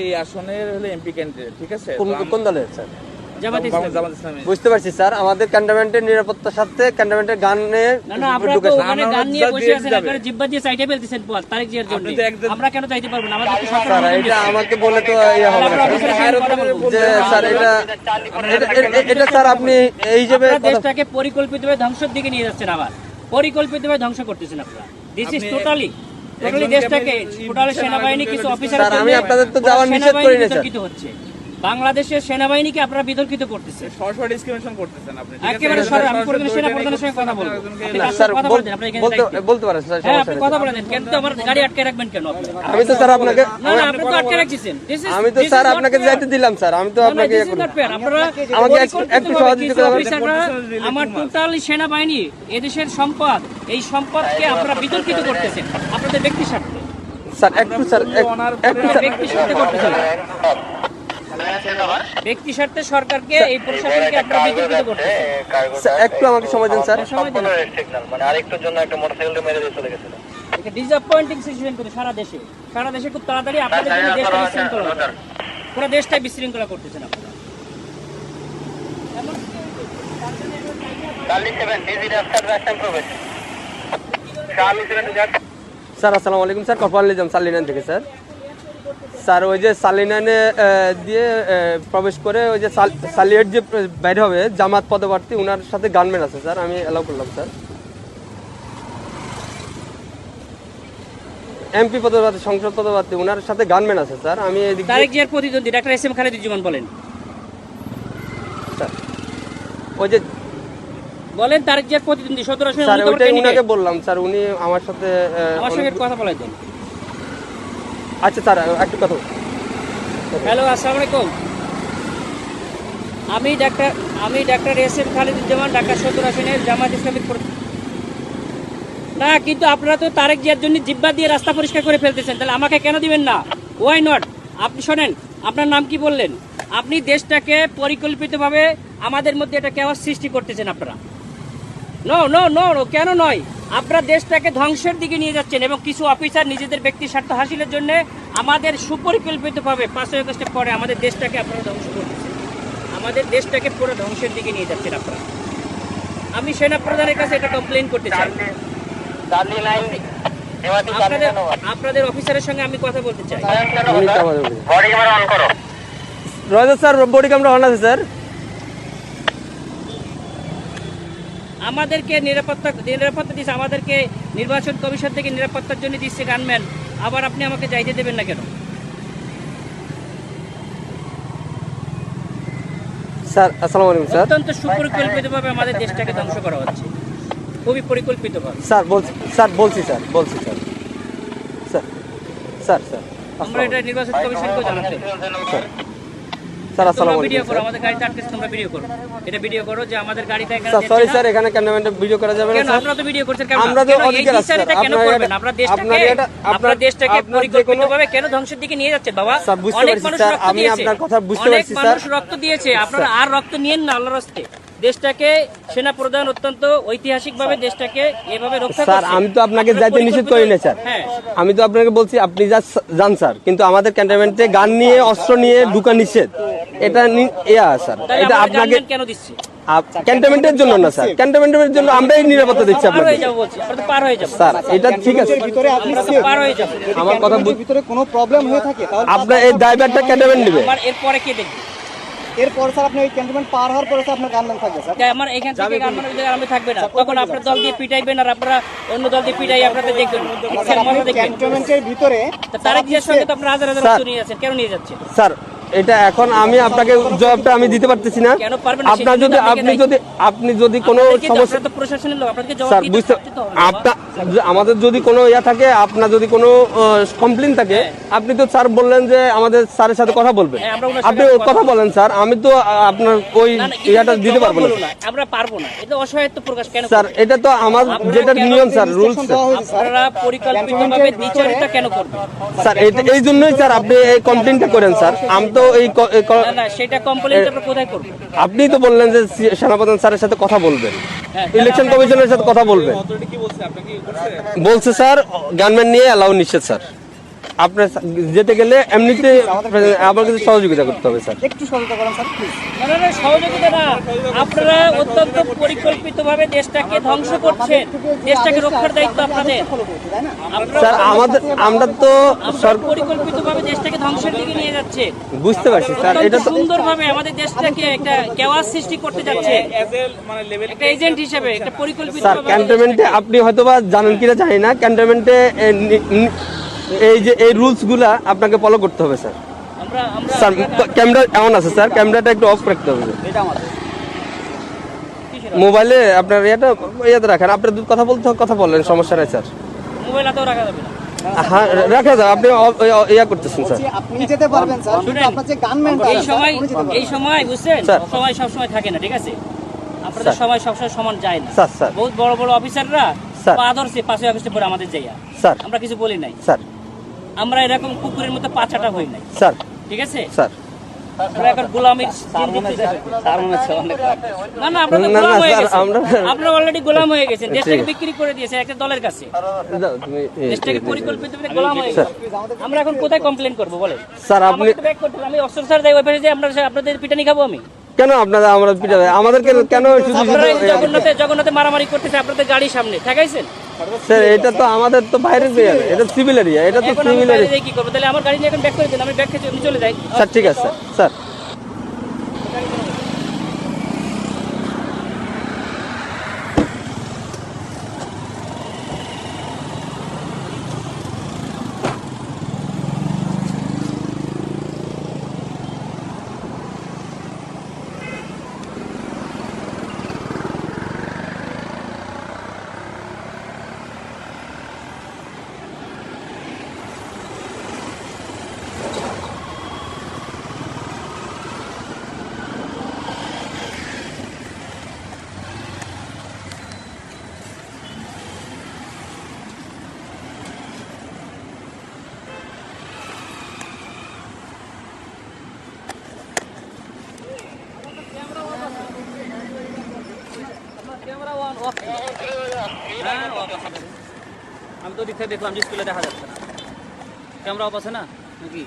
এই আসনের হলো এমপি ক্যান্ডিডেট, ঠিক আছে? কোন দলের স্যার? জামাত ইসলামী। বুঝতে পারছি স্যার, আমাদের ক্যান্টনমেন্টের নিরাপত্তার সাথে ক্যান্টনমেন্টের গানে না আপনারা তো ওখানে গান নিয়ে বসে আছেন, আপনারা জিব্বা দিয়ে চাইতে ফেলতেছেন তারিখ জিয়ার জন্য। আমরা কেন চাইতে পারবো না? আমাদের স্যার এটা আমাকে বলে তো ইয়া হবে না যে স্যার এটা স্যার আপনি এই হিসেবে দেশটাকে পরিকল্পিতভাবে ধ্বংসের দিকে নিয়ে যাচ্ছেন, আবার পরিকল্পিতভাবে ধ্বংস করতেছেন আপনারা। দিস ইজ টোটালি দেশটাকে টোটালি সেনাবাহিনী কিছু অফিসার, আমি আপনাদের তো যাওয়ার নিষেধ করি না স্যার। হচ্ছে বাংলাদেশের সেনাবাহিনীকে আপনারা বিতর্কিত করতেছে, সরাসরি ডিসক্রিমিনেশন করতেছেন আপনি। একেবারে সরাসরি। আমি কোন সেনা প্রধানের সঙ্গে কথা বলবো, স্যার বলতে পারেন স্যার, হ্যাঁ আপনি কথা বলেন। কেন তো আমার গাড়ি আটকে রাখবেন কেন আপনি? আমি তো স্যার আপনাকে না আপনি তো আটকে রাখছেন। আমি তো স্যার আপনাকে যাইতে দিলাম স্যার, আমি তো আপনাকে আপনারা আমাকে একটু সহযোগিতা করবেন। আমার টোটালি সেনাবাহিনী এদেশের সম্পদ, এই সম্পদকে আপনারা বিতর্কিত করতেছেন আপনাদের ব্যক্তি স্বার্থে। স্যার একটু স্যার একটু ব্যক্তি স্বার্থে করতেছেন, ব্যক্তি স্বার্থে সরকারকে এই প্রশাসনকে আপনারা বিতর্কিত করতেছেন। একটু আমাকে সময় দেন স্যার। সময় দেন, মানে আরেকটুর জন্য একটা মোটরসাইকেলটা মেরে দিয়ে চলে গেছিল। এটা ডিসঅ্যাপয়েন্টিং সিচুয়েশন করে সারা দেশে খুব তাড়াতাড়ি আপনাদের জন্য দেশটা বিশৃঙ্খলা হবে। পুরো দেশটাই বিশৃঙ্খলা করতেছেন আপনারা। স্যার আসসালামু আলাইকুম স্যার, কপাল নিজাম সালিনান থেকে স্যার। স্যার ওই যে সালিনানে দিয়ে প্রবেশ করে ওই যে সালিয়েট যে বাইরে হবে জামাত পদপ্রার্থী, ওনার সাথে গানম্যান আছে স্যার, আমি অ্যালাউ করলাম স্যার। এমপি পদপ্রার্থী, সংসদ পদপ্রার্থী, ওনার সাথে গানম্যান আছে স্যার। আমি তারেক জিয়ার প্রতিদ্বন্দ্বী ডাক্তার এস এম খালেদুজ্জামান বলেন স্যার ওই যে বলেন তারেক জিয়ার প্রতিদ্বন্দ্বী 17 আসনে স্যার ওইটাই উনাকে বললাম স্যার, উনি আমার সাথে কথা বলে দেন। আচ্ছা স্যার একটু কথা। হ্যালো আসসালামু আলাইকুম, আমি doctor S M Khaleduzzaman, Dhaka 17 আসনের জামাত ইসলামী। না কিন্তু আপনারা তো তারেক জিয়ার জন্য জিব্বা দিয়ে রাস্তা পরিষ্কার করে ফেলতেছেন, তাহলে আমাকে কেন দিবেন না? Why not? আপনি শোনেন, আপনার নাম কি বললেন? আপনি দেশটাকে পরিকল্পিতভাবে আমাদের মধ্যে এটা কেওয়াস সৃষ্টি করতেছেন আপনারা। নো নো নো নো, কেন নয়? আপনারা দেশটাকে ধ্বংসের দিকে নিয়ে যাচ্ছেন এবং কিছু অফিসার নিজেদের ব্যক্তি স্বার্থ হাসিলের জন্য আমাদের সুপরিকল্পিতভাবে 5 আগস্টের পরে আমাদের দেশটাকে আপনারা ধ্বংস করতেছেন, আমাদের দেশটাকে পুরো ধ্বংসের দিকে নিয়ে যাচ্ছেন আপনারা। আমি সেনা প্রধানের কাছে এটা কমপ্লেইন করতে চাই। আপনাদের অফিসারের সঙ্গে আমি কথা বলতে চাই। স্যার বডি ক্যামেরা অন আছে স্যার। আমাদেরকে নিরাপত্তা দিচ্ছে, আমাদেরকে নির্বাচন কমিশন থেকে নিরাপত্তার জন্য দিচ্ছে গানম্যান, আবার আপনি আমাকে যাইতে দেবেন না কেন? স্যার আসসালামু আলাইকুম স্যার। অত্যন্ত সুপরিকল্পিতভাবে আমাদের দেশটাকে ধ্বংস করা হচ্ছে, খুবই পরিকল্পিতভাবে। স্যার বলছি স্যার স্যার আমরা এটা নির্বাচন কমিশনকে জানাতে। স্যার আসসালামু আলাইকুম। ভিডিও করো, আমাদের গাড়িতে আটকে তোমরা ভিডিও করো, এটা ভিডিও করো যে আমাদের গাড়িতে এখানে। স্যার সরি স্যার, এখানে ক্যামেরাম্যান ভিডিও করা যাবে না স্যার। আপনারা তো ভিডিও করছেন কেন? আমরা তো অধিকার আছে স্যার। কেন করবেন? আপনারা দেশটাকে পরিকল্পিতভাবে কেন ধ্বংসের দিকে নিয়ে যাচ্ছেন বাবা? স্যার বুঝতে পারছি স্যার, আমি আপনার কথা বুঝতে পারছি স্যার। মানুষ রক্ত দিয়েছে, আপনারা আর রক্ত নিয়েন না আল্লাহর রাস্তে। দেশটাকে সেনা প্রধান অত্যন্ত ঐতিহাসিকভাবে দেশটাকে এভাবে রক্ষা করছে। স্যার আমি তো আপনাকে যাইতে নিষেধ করি না স্যার, আমি তো আপনাকে বলছি আপনি যান স্যার, কিন্তু আমাদের ক্যান্টনমেন্টে গান নিয়ে অস্ত্র নিয়ে ঢুকা নিষেধ, এটা স্যার। এটা আপনাকে কেন দিচ্ছি? ক্যান্টনমেন্টের জন্য না স্যার, ক্যান্টনমেন্টের জন্য আমরাই নিরাপত্তা দিচ্ছি আপনাকে পার হয়ে যাব স্যার, এটা ঠিক আছে। পার হয়ে যাব, আমার কথা ভিতরে কোনো প্রবলেম হয়ে থাকে আপনার এই ড্রাইভারটা ক্যান্টনমেন্ট নেবে। এরপরে কে দেখবে? এরপর স্যার আপনি ওই ক্যান্টনমেন্ট পার হওয়ার পরে আপনার গানম্যান থাকবে স্যার। আমার এখান থেকে গানম্যান থাকবে না, তখন আপনার দল দিয়ে পিটাইবেন আর আপনারা অন্য দল দিয়ে পিটাই আপনাদের দেখবেন। ক্যান্টনমেন্টের ভিতরে তারেক জিয়ার সঙ্গে তো আপনারা হাজার হাজার রক্ত নিয়ে যাচ্ছেন, কেন নিয়ে যাচ্ছেন স্যার? এটা এখন আমি আপনাকে জবাবটা আমি দিতে পারতেছি না। আপনার যদি আপনি যদি কোনো সমস্যা, প্রশাসনের লোক আপনাকে জবাব স্যার দিতে বুঝতে আপনার আমাদের যদি কোনো ইয়া থাকে, আপনার যদি কোনো কমপ্লেইন থাকে, আপনি তো স্যার বললেন যে আমাদের স্যারের সাথে কথা বলবেন, আপনি কথা বলেন স্যার। আমি তো আপনার ওই ইয়াটা দিতে পারবো না, আমরা পারবো না। এটা অসহায়ত্ব প্রকাশ কেন স্যার? এটা তো আমার যেটা নিয়ম স্যার, রুলস স্যার। আপনারা পরিকল্পিতভাবে দ্বিচারিতা কেন করবেন স্যার? এই জন্যই স্যার আপনি এই কমপ্লেইনটা করেন স্যার। আমি তো এই না সেটা কমপ্লেইন আপনারা কোথায় করবেন? আপনি তো বললেন যে সেনাপ্রধান স্যারের সাথে কথা বলবেন, ইলেকশন কমিশনের সাথে কথা বলবেন। বলছে স্যার গানম্যান নিয়ে অ্যালাউ নিষেধ স্যার। আপনার যেতে গেলে এমনিতে আমার কাছে সহযোগিতা করতে হবে স্যার। একটু সহযোগিতা করেন স্যার প্লিজ। না, না, সহযোগিতা না, আপনারা অত্যন্ত পরিকল্পিতভাবে দেশটাকে ধ্বংস করছেন, দেশটাকে রক্ষার দায়িত্ব আপনাদের। তাই না? স্যার আমরা তো পরিকল্পিতভাবে দেশটাকে ধ্বংসের দিকে নিয়ে যাচ্ছে, বুঝতে পারছি স্যার, এটা তো সুন্দরভাবে আমাদের দেশটাকে একটা কেওয়াস সৃষ্টি করতে যাচ্ছে মানে লেভেল একটা এজেন্ট হিসেবে, একটা পরিকল্পিত স্যার ক্যান্টনমেন্টে আপনি হয়তোবা জানেন কিনা জানি না, ক্যান্টনমেন্টে এই যে এই রুলস গুলা আপনাকে ফলো করতে হবে স্যার। আমরা আমরা স্যার ক্যামেরা এমন আছে স্যার, ক্যামেরাটা একটু অফ রাখতে হবে। মোবাইলে আপনার ইয়াতে রাখেন, আপনার কথা বলতে কথা বললেন, সমস্যা নাই স্যার। মোবাইল হাতেও রাখা যাবে না। হ্যাঁ রাখা যায়, আপনি ইয়া করতেছেন স্যার। বলছি, আপনি যেতে পারবেন স্যার, কিন্তু আপনার যে গানম্যান এই সময় বুঝছেন, স্যার। সময় সব সময় থাকে না, ঠিক আছে? আপনাদের স্যার। সময় সবসময় সমান যায় না। স্যার স্যার বহুত বড় বড় অফিসাররা স্যার। আদর্শে পাশে অফিসে পড়ে আমাদের যাইয়া, স্যার আমরা কিছু বলি নাই। স্যার আমরা এরকম কুকুরের মতো পাচাটা হই নাই, স্যার ঠিক আছে? স্যার আমরা এখন গোলামির না না, আপনারা তো না, গোলাম না, হয়ে স্যার, গেছেন। আমরা- আপনারা অলরেডি গোলাম হয়ে গেছেন, ঠিক দেশটাকে আছে। বিক্রি করে দিয়েছে একটা দলের কাছে, দাও, তুমি দেশটাকে পরিকল্পিতভাবে গোলাম হয়ে স্যার। গেছে। আমরা এখন কোথায় কমপ্লেন করবো বলেন? স্যার আপনি আমাকে তো ব্যাক করতে হবে। আমি অস্ত্র স্যার যাই ওই পাশে যে আপনাদের পিটানি খাবো আমি? কেন আপনারা আমরা পিটাবে আমাদেরকে কেন শুধু আপনারা এই শুধু জগন্নাথে মারামারি করতেছে আপনাদের গাড়ির সামনে ঠেকাইছেন। স্যার এটা তো আমাদের তো বাইরের এরিয়া, এটা সিভিল এরিয়া, এটা তো এখন আমি সিভিল বাইরে এরিয়া। যাই কি করবো? তাহলে আমার গাড়ি নিয়ে এখন ব্যাক করে দেন, আমি ব্যাক খেয়ে আমি চলে যাই। স্যার ঠিক আছে স্যার। স্যার আমি তো দিক থেকে দেখলাম যে স্কুলে দেখা যাচ্ছে না, ক্যামেরা অফ আছে না নাকি?